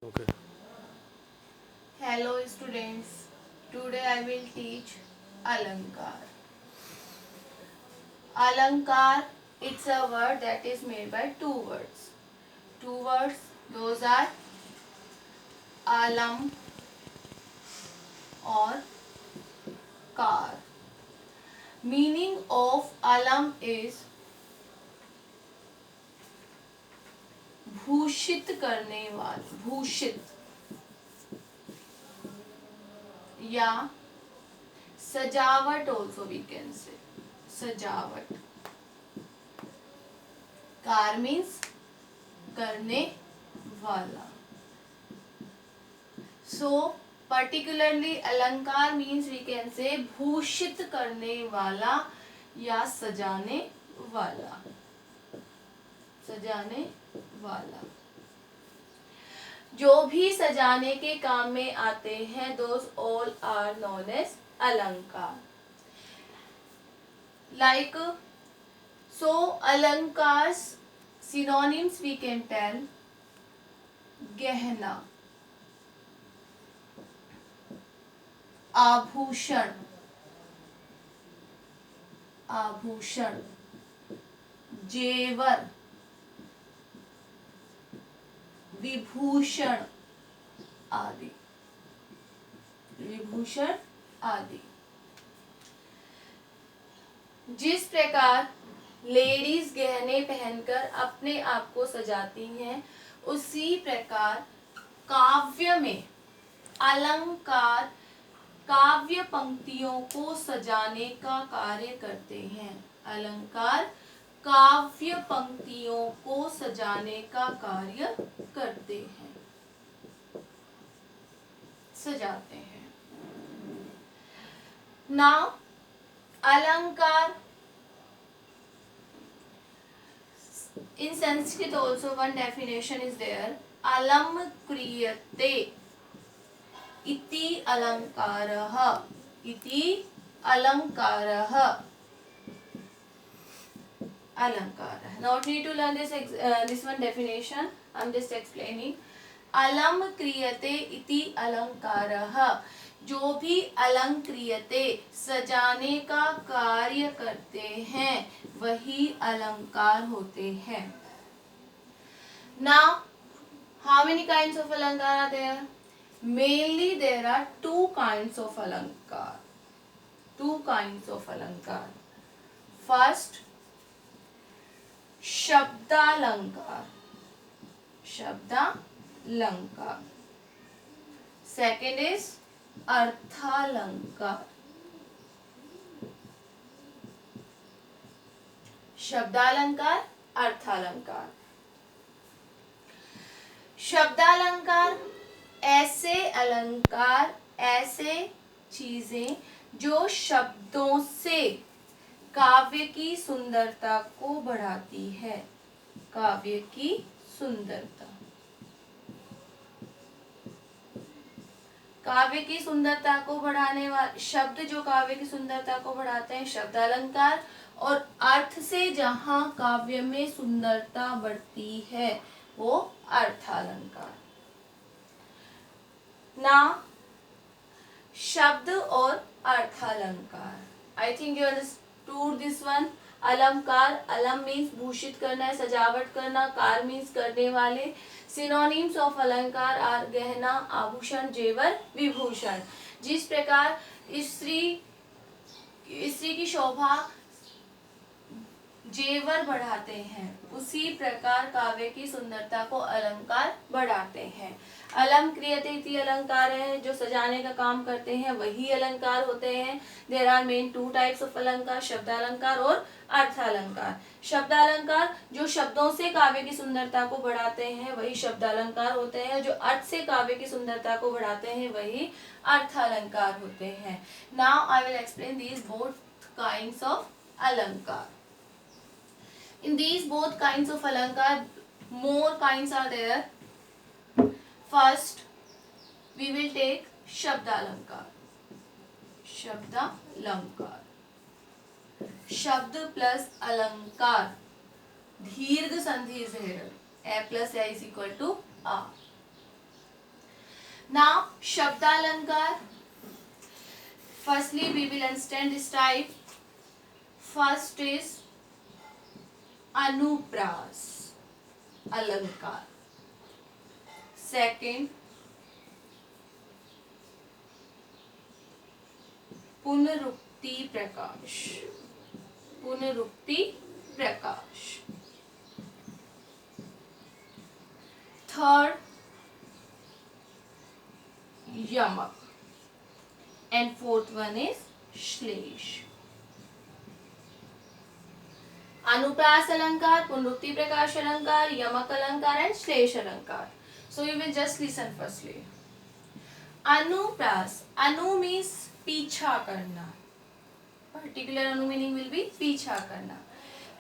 Okay. Hello students, today I will teach Alankar. Alankar, it's a word that is made by two words. Two words, those are alam or kar. Meaning of alam is भूषित करने वाला, भूषित या सजावट also we can say. सजावट. Car means करने वाला. So particularly अलंकार means we can say भूषित करने वाला या सजाने वाला. सजाने वाला. जो भी सजाने के काम में आते हैं those all are known as अलंकार. Like so अलंकार्स synonyms we can tell गहना, आभूषण, आभूषण, जेवर, विभूषण आदि. विभूषण आदि. जिस प्रकार लेडीज गहने पहनकर अपने आप को सजाती हैं, उसी प्रकार काव्य में अलंकार काव्य पंक्तियों को सजाने का कार्य करते हैं. अलंकार काव्य पंक्तियों को सजाने का कार्य करते हैं, सजाते हैं. नाउ अलंकार in Sanskrit also one definition is there. Alam kriyate iti alankarah. Iti alankarah. Alankarah. Not need to learn this one definition. I'm just explaining. Alam kriyate iti alankarah. जो भी अलंक्रियते सजाने का कार्य करते हैं वही अलंकार होते हैं. Now, how many kinds of alankar are there? Mainly there are two kinds of alankar. Two kinds of alankar. First, shabdalankar. Shabdalankar. Second is अर्थालंकार. शब्दालंकार, अर्थालंकार. शब्दालंकार ऐसे अलंकार, ऐसे चीजें जो शब्दों से काव्य की सुंदरता को बढ़ाती है. काव्य की सुंदरता. काव्य की सुंदरता को बढ़ाने वाले शब्द जो काव्य की सुंदरता को बढ़ाते हैं शब्दालंकार, और अर्थ से जहां काव्य में सुंदरता बढ़ती है वो अर्थालंकार. ना शब्द और अर्थालंकार. I think you understood this one. अलंकार, अलम मीन्स भूषित करना है, सजावट करना. कार मीन्स करने वाले. सिनोनिम्स ऑफ अलंकार आर गहना, आभूषण, जेवर, विभूषण. जिस प्रकार स्त्री की शोभा जेवर बढ़ाते हैं, उसी प्रकार काव्य की सुंदरता को अलंकार बढ़ाते हैं. अलम क्रियते इति अलंकार है, जो सजाने का काम करते हैं वही अलंकार होते हैं. There are main two types of alankar, शब्दालंकार और अर्थालंकार. शब्दालंकार जो शब्दों से काव्य की सुंदरता को बढ़ाते हैं वही शब्दालंकार होते हैं. जो अर्थ से काव्य की सुंदरता को बढ़ाते हैं वही अर्थालंकार होते हैं. Now I will explain these both kinds of अलंकार. In these both kinds of alankar, more kinds are there. First, we will take Shabdalankar. Shabdalankar. Shabd plus alankar. दीर्घ संधि is here. A plus A is equal to A. Now शब्दालंकार. Firstly we will understand this type. First is अनुप्रास अलंकार. Second पुनरुक्ति प्रकाश. पुनरुक्ति प्रकाश. Third यमक. And fourth one is श्लेष. अनुप्रास अलंकार, पुनरुक्ति प्रकाश अलंकार, यमक अलंकार एंड श्लेष अलंकार. So you will just listen firstly. अनुप्रास. अनु means पीछा करना. Particular anu meaning will be पीछा करना.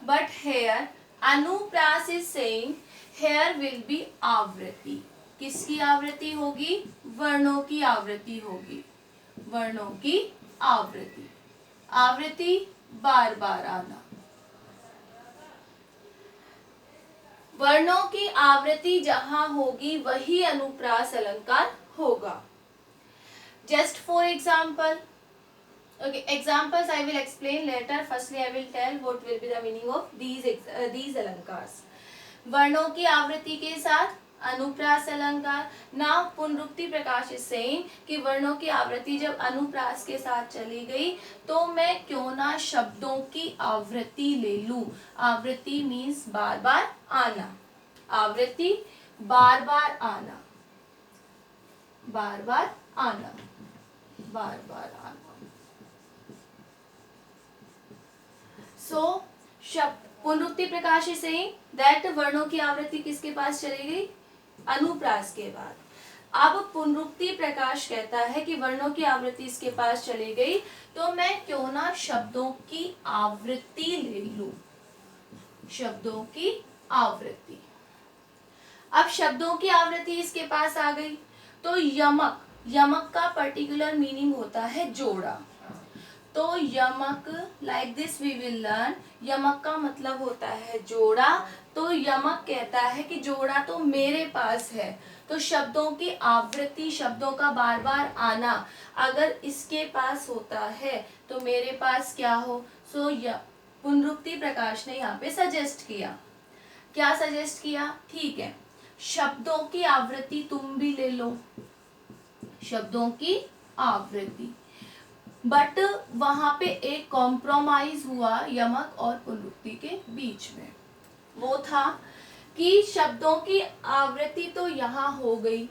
But here अनुप्रास is saying here will be आवृत्ति. किसकी आवृत्ति होगी? वर्णों की आवृत्ति होगी. वर्णों की आवृत्ति. आवृत्ति बार बार आना. वर्णों की आवृत्ति जहां होगी वही अनुप्रास अलंकार होगा. Just for example, okay, examples I will explain later. Firstly, I will tell what will be the meaning of these अलंकार्स. वर्णों की आवृत्ति के साथ अनुप्रास अलंकार. नाउ पुनरुक्ति प्रकाश इज सेइंग कि वर्णों की आवृत्ति जब अनुप्रास के साथ चली गई तो मैं क्यों ना शब्दों की आवृत्ति ले लूं. आवृत्ति मीन्स बार बार आना. आवृत्ति बार बार आना. बार बार आना. बार बार आना. सो शब्द पुनरुक्ति प्रकाश इज सेइंग दैट वर्णों की आवृत्ति किसके पास चली गई? अनुप्रास के बाद. अब पुनरुक्ति प्रकाश कहता है कि वर्णों की आवृत्ति इसके पास चली गई तो मैं क्यों ना शब्दों की आवृत्ति ले लूं. शब्दों की आवृत्ति. अब शब्दों की आवृत्ति इसके पास आ गई तो यमक. यमक का पर्टिकुलर मीनिंग होता है जोड़ा. तो यमक like this we will learn. यमक का मतलब होता है जोड़ा. तो यमक कहता है कि जोड़ा तो मेरे पास है. तो शब्दों की आवृत्ति, शब्दों का बार बार आना अगर इसके पास होता है तो मेरे पास क्या हो. सो पुनरुक्ति प्रकाश ने यहाँ पे सजेस्ट किया. क्या सजेस्ट किया? ठीक है, शब्दों की आवृत्ति तुम भी ले लो. शब्दों की आवृत्ति. बट वहां पे एक कॉम्प्रोमाइज हुआ यमक और पुनरुक्ति के बीच में. वो था कि शब्दों की आवृत्ति तो यहाँ हो गई.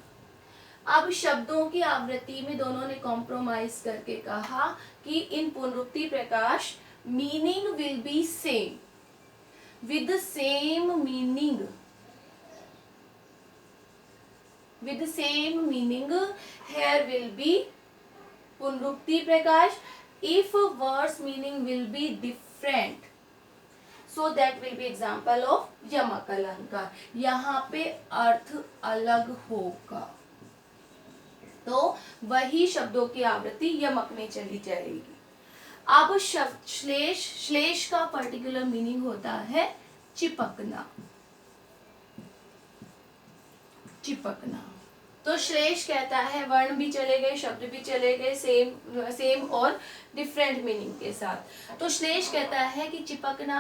अब शब्दों की आवृत्ति में दोनों ने कॉम्प्रोमाइज करके कहा कि इन पुनरुक्ति प्रकाश meaning will be same with same meaning. with the same meaning here will be पुनरुक्ति प्रकाश. if words meaning will be different so that will be example of यमक अलंकार. यहाँ पे अर्थ अलग होगा तो वही शब्दों की आवृत्ति यमक में चली जाएगी. अब शब्द श्लेष. श्लेष का पर्टिकुलर मीनिंग होता है चिपकना. चिपकना. तो श्लेष कहता है वर्ण भी चले गए, शब्द भी चले गए सेम और डिफरेंट मीनिंग के साथ. तो श्लेष कहता है कि चिपकना,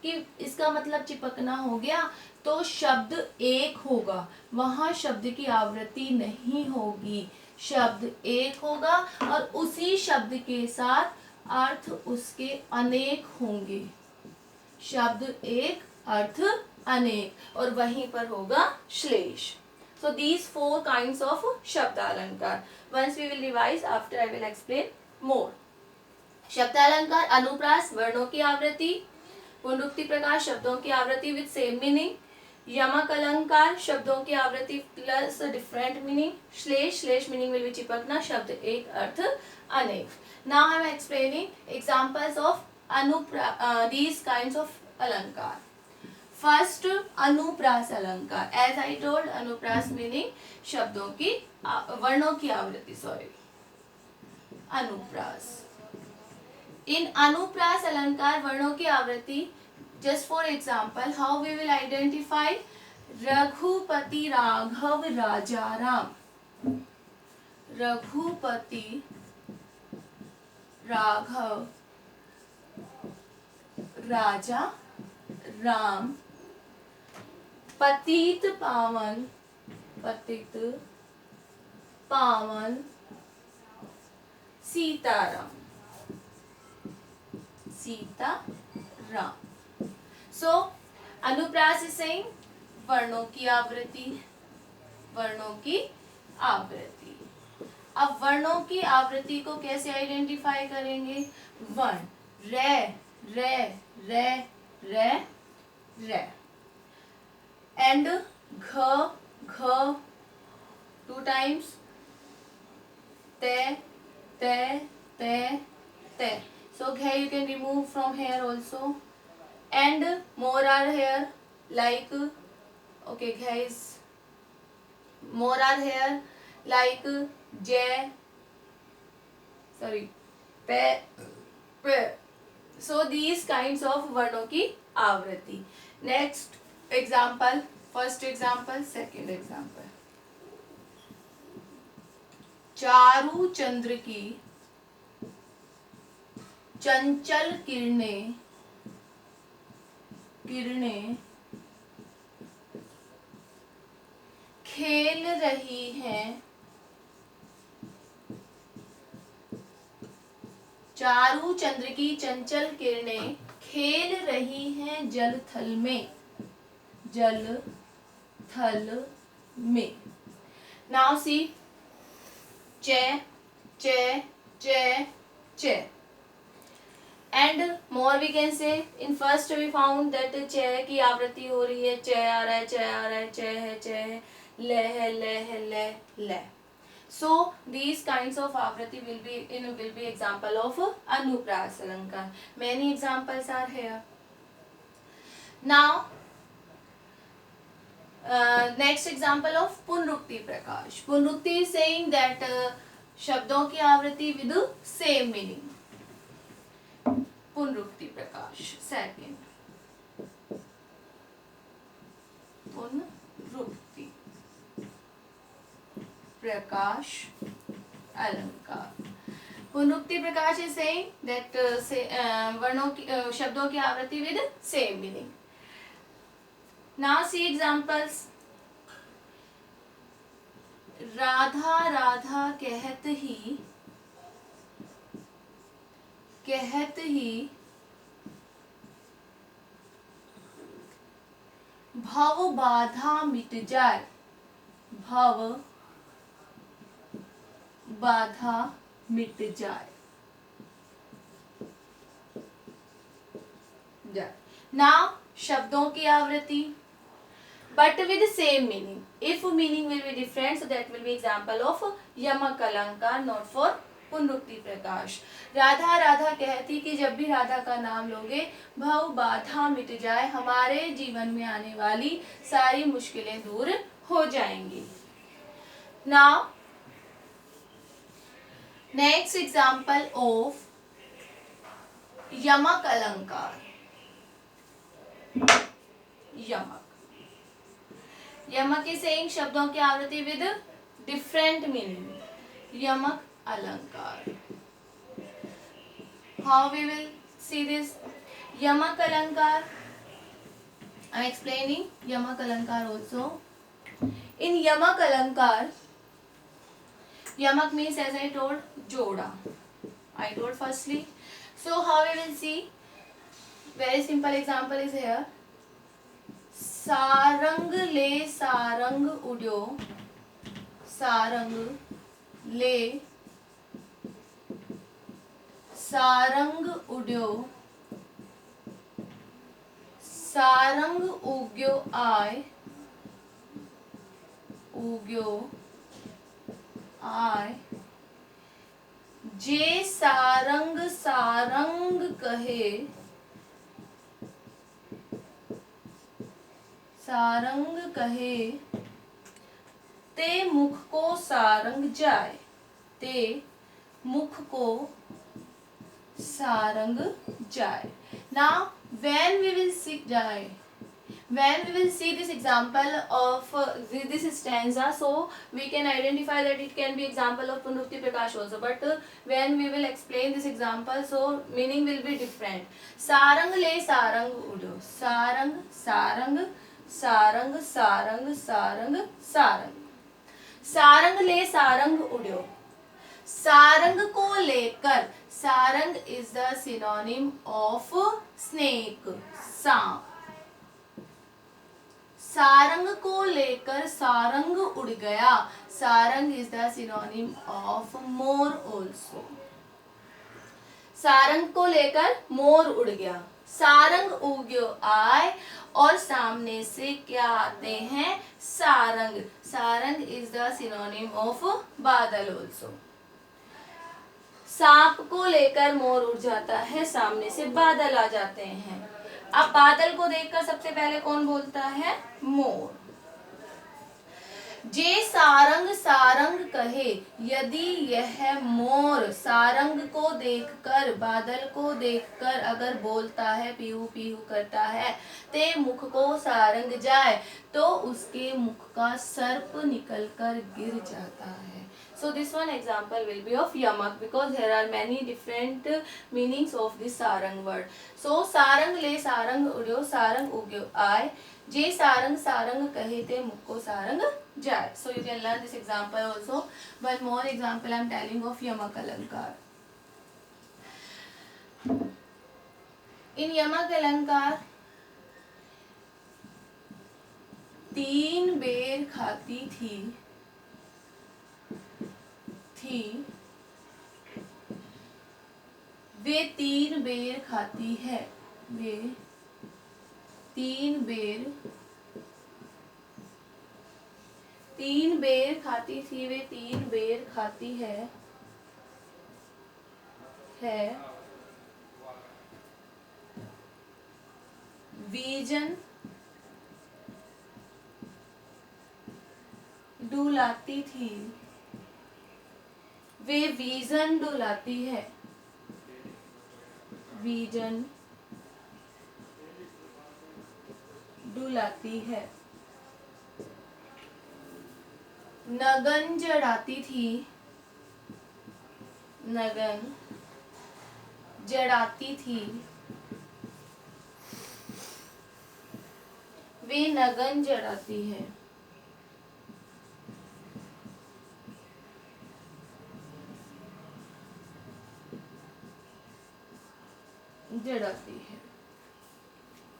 कि इसका मतलब चिपकना हो गया तो शब्द एक होगा, वहां शब्द की आवृत्ति नहीं होगी. शब्द एक होगा और उसी शब्द के साथ अर्थ उसके अनेक होंगे. शब्द एक, अर्थ अनेक, और वहीं पर होगा श्लेष. So these four kinds of शब्दालंकार. Once we will revise, after I will explain more. शब्दालंकार अनुप्रास वर्णों की आवृत्ति. पुनरुक्ति प्रकाश शब्दों की आवृत्ति with same meaning. यमक अलंकार शब्दों की आवृत्ति plus different meaning. श्लेष. श्लेष meaning will be चिपकना, शब्द एक, अर्थ अनेक. Now I am explaining examples of these kinds of अलंकार. फर्स्ट अनुप्रास अलंकार. एज आई टोल्ड अनुप्रास मीनिंग शब्दों की वर्णों की आवृत्ति. सॉरी, अनुप्रास. इन अनुप्रास अलंकार वर्णों की आवृत्ति. Just for example how we will identify Raghupati Raghav Raja Ram. Raghupati Raghav Raja Ram पतित पावन सीताराम सो अनुप्रास इज सेइंग वर्णों की आवृत्ति। अब वर्णों की आवृत्ति को कैसे आइडेंटिफाई करेंगे? वर्ण रे रे रे रे रे एंड घ घ 2 times te te te te. So gha you can remove from here also, and more are here like okay gha is more are here like j sorry pe pe. So these kinds of वर्णों की आवृत्ति. Next example, first example, second example. Charu चंद्र की चंचल किरणें खेल रही हैं। चारू चंद्र की चंचल किरणें खेल रही हैं जल थल में। Now see चे चे चे चे and more we can say. In first we found that चे की आवृत्ति हो रही है, चे आ रहा है, चे आ रहा है, चे है, ले है, ले है, ले। So these kinds of आवृत्ति will be example of अनुप्रास अलंकार. Many examples are here. Now next example of पुनरुक्ति Prakash. पुनरुक्ति is saying that शब्दों की आवृत्ति with same meaning. पुनरुक्ति Prakash second. पुनरुक्ति प्रकाश अलंकार. पुनरुक्ति प्रकाश is saying that वर्णों की शब्दों की आवृत्ति with same meaning. Now see examples. Radha Radha कहत ही भव बाधा मिट जाए। Now शब्दों की आवृत्ति but with the same meaning. If meaning will be different, so that will be example of यमक अलंकार, not for पुनरुक्ति प्रकाश. राधा राधा कहती कि जब भी राधा का नाम लोगे भव बाधा मिट जाए, हमारे जीवन में आने वाली सारी मुश्किलें दूर हो जाएंगी. Now next example of यमक अलंकार. यमक is saying शब्दों की आवृत्ति with different meaning. यमक अलंकार. How we will see this? यमक अलंकार. I am explaining यमक अलंकार also. In यमक अलंकार, यमक means as I told जोड़ा. I told firstly. So how we will see? Very simple example is here. Sarang ले सारंग उड्यो, सारंग ले सारंग उड्यो, सारंग उग्यो आय, जे सारंग सारंग कहे, ते मुख को सारंग जाए, Now when we will see जाए, When we will see this example of this stanza, so we can identify that it can be example of Punrukti Prakash also, but when we will explain this example, so meaning will be different. Sarang le sarang udo, sarang sarang sarang sarang sarang sarang, Sarang ले सारंग उड़ो, सारंग को लेकर, Sarang is the synonym of snake, सांप, सारंग को लेकर सारंग उड़ गया, Sarang is the synonym of more also, Sarang को लेकर मोर उड़ गया, सारंग उग्यो आए, और सामने से क्या आते हैं, Sarang, Sarang is the synonym of बादल ऑल्सो, सांप को लेकर मोर उड़ जाता है, सामने से बादल आ जाते हैं। अब बादल को देखकर सबसे पहले कौन बोलता है, मोर। जे सारंग सारंग कहे, यदि यह मोर सारंग को देखकर, बादल को देखकर अगर बोलता है, पीहू पीहू करता है, ते मुख को सारंग जाए, तो उसके मुख का सर्प निकलकर गिर जाता है। So this one example will be of yamak, because there are many different meanings of this sarang word. So sarang le sarang उड़ो, sarang उग्यो आए, जे सारंग सारंग कहे, ते मुख को सारंग जाए। So you can learn this example also. One more example I am telling of yamak alankar. In yamak alankar, तीन बेर खाती थी, वे तीन बेर खाती है, वे तीन बेर खाती थी, वे तीन बेर खाती है वीजन डुलाती थी, वे वीजन डुलाती है, वीजन डुलाती है, नगन जड़ाती थी, नगन जड़ाती थी, वे नगन जड़ाती है, जड़ाती है।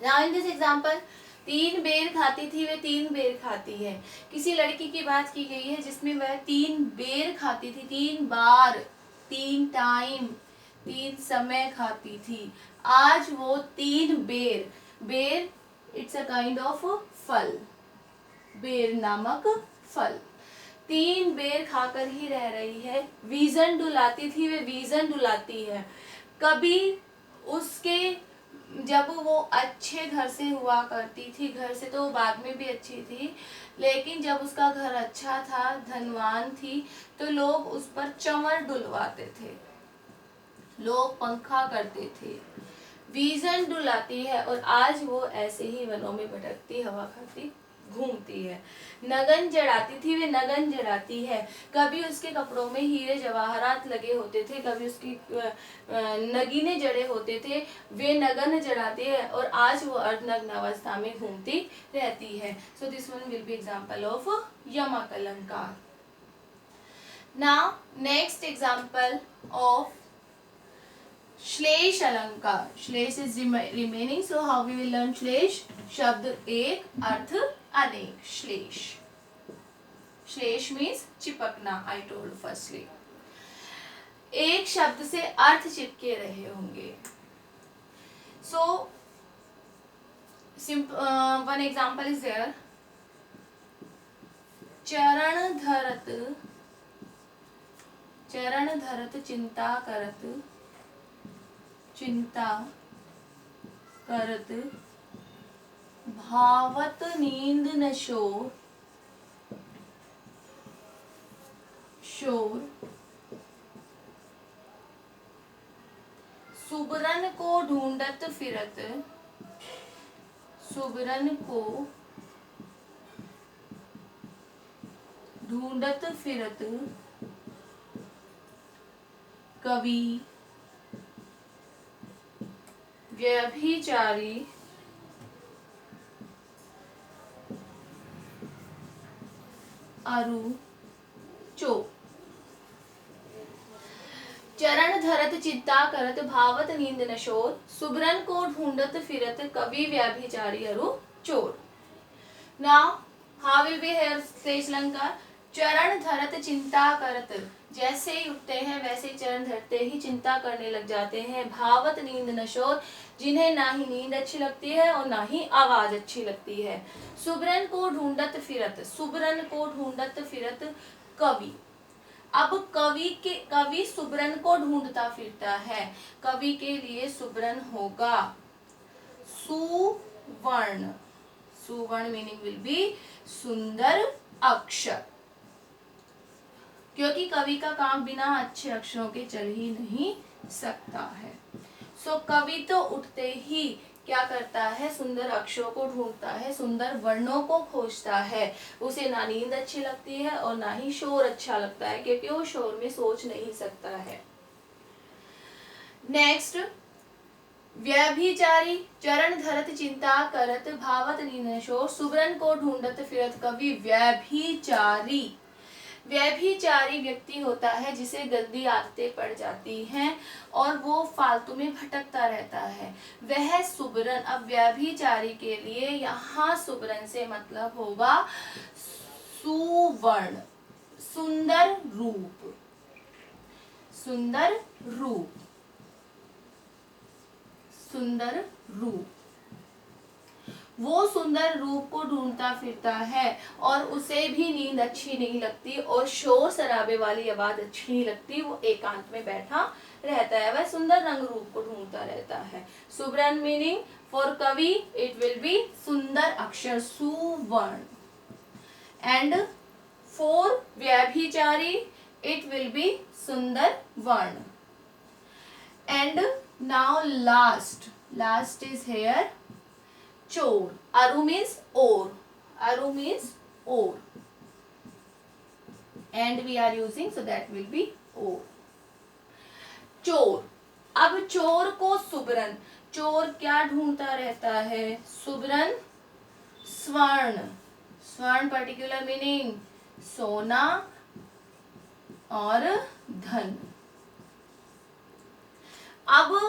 Now in this example, तीन बेर खाती थी, वे तीन बेर खाती है। किसी लड़की की बात की गई है जिसमें वह तीन बेर खाती थी, तीन बार, तीन टाइम, तीन समय खाती थी। आज वो तीन बेर, बेर इट्स अ काइंड ऑफ फल, बेर नामक फल, तीन बेर खाकर ही रह रही है। वीजन डुलाती थी, वे वीजन डुलाती है। कभी उसके, जब वो अच्छे घर से हुआ करती थी, घर से तो बाद में भी अच्छी थी, लेकिन जब उसका घर अच्छा था, धनवान थी, तो लोग उस पर चंवर डुलवाते थे, लोग पंखा करते थे। वीजन डुलाती है, और आज वो ऐसे ही वनों में भटकती, हवा खाती घूमती है। नगन जड़ाती थी, वे नगन जड़ाती है। कभी उसके कपड़ों में हीरे जवाहरात लगे होते थे, कभी उसकी नगीने जड़े होते थे, वे नगन जड़ाती है, और आज वो अर्धनग्न अवस्था में घूमती रहती है। So this one will be example of यमक अलंकार। नाउ नेक्स्ट एग्जांपल ऑफ श्लेष अलंकार। श्लेष is remaining, so how we will learn श्लेष? शब्द एक, अर्थ अनेक। श्लेष, श्लेष means चिपकना, I told firstly। एक शब्द से अर्थ चिपके रहे होंगे। So one example is there, चरण धरत चिंता करत भावत नींद न शोर सुबरन को ढूंढत सुबरन को ढूंढत फिरत कवि व्यभिचारी अरु चोर। चरण धरत चिंता करत भावत नींद नशोर, सुबरन को ढूंढत फिरत कवि व्यभिचारी अरु चोर। Now how will be here slash अलंकार। चरण धरत चिंता करत, जैसे ही उठते हैं वैसे ही चरण धरते ही चिंता करने लग जाते हैं। भावत नींद नशोर, जिन्हें ना ही नींद अच्छी लगती है और ना ही आवाज अच्छी लगती है। सुबरन को ढूंढत फिरत, सुबरन को ढूंढत फिरत कवि। अब कवि सुबरन को ढूंढता फिरता है। कवि के लिए सुबरन होगा सुवर्ण। सुवर्ण मीनिंग विल बी सुंदर अक्षर, क्योंकि कवि का काम बिना अच्छे अक्षरों के चल ही नहीं सकता है। सो कवि तो उठते ही क्या करता है, सुंदर अक्षरों को ढूंढता है, सुंदर वर्णों को खोजता है। उसे ना नींद अच्छी लगती है और ना ही शोर अच्छा लगता है, क्योंकि वो शोर में सोच नहीं सकता है। नेक्स्ट, व्यभिचारी। चरण धरत चिंता करत भावत नींद नशोर, सुबरन को ढूंढत फिरत कवि व्यभिचारी। व्यभिचारी व्यक्ति होता है जिसे गंदी आदतें पड़ जाती हैं और वो फालतू में भटकता रहता है, वह सुबरन। अब व्यभिचारी के लिए यहाँ सुबरन से मतलब होगा सुवर्ण, सुंदर रूप, सुंदर रूप, सुंदर रूप। वो सुंदर रूप को ढूंढता फिरता है और उसे भी नींद अच्छी नहीं लगती और शोर शराबे वाली आवाज अच्छी नहीं लगती। वो एकांत में बैठा रहता है, वह सुंदर रंग रूप को ढूंढता रहता है। सुबरन मीनिंग फॉर कवि इट विल बी सुंदर अक्षर सुवर्ण, एंड फॉर व्यभिचारी इट विल बी सुंदर वर्ण। And now last is here चोर। अरु means or, अरु means or, and we are using so that will be or. चोर। अब चोर को सुबरन, चोर क्या ढूंढता रहता है, सुबरन स्वर्ण। स्वर्ण पर्टिकुलर मीनिंग सोना और धन। अब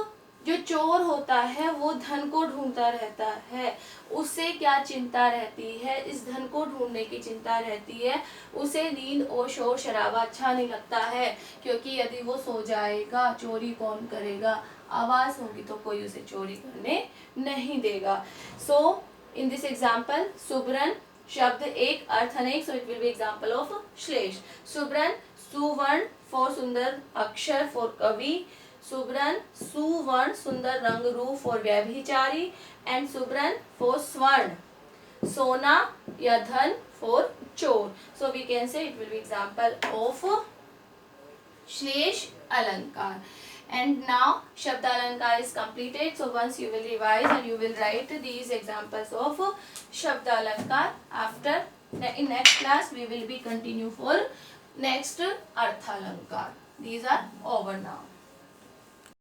जो चोर होता है वो धन को ढूंढता रहता है, उसे क्या चिंता रहती है, इस धन को ढूंढने की चिंता रहती है। उसे नींद और शोर शराबा अच्छा नहीं लगता है, क्योंकि यदि वो सो जाएगा चोरी कौन करेगा, आवाज होगी तो कोई उसे चोरी करने नहीं देगा। सो इन दिस एग्जाम्पल सुबरन शब्द एक अर्थ अनेक, so it will be example of श्लेष। सुबरन सुवर्ण फॉर सुंदर अक्षर फॉर कवि, सुबरन सुवर्ण सुंदर रंग रूप फॉर व्यभिचारी, एंड सुबरन फॉर स्वर्ण सोना या धन फॉर चोर। So we can say it will be example of श्लेष अलंकार। And now Shabda Alankar is completed. So once you will revise and you will write these examples of Shabda Alankar. After in next class we will be continue for next Artha Alankar. These are over now.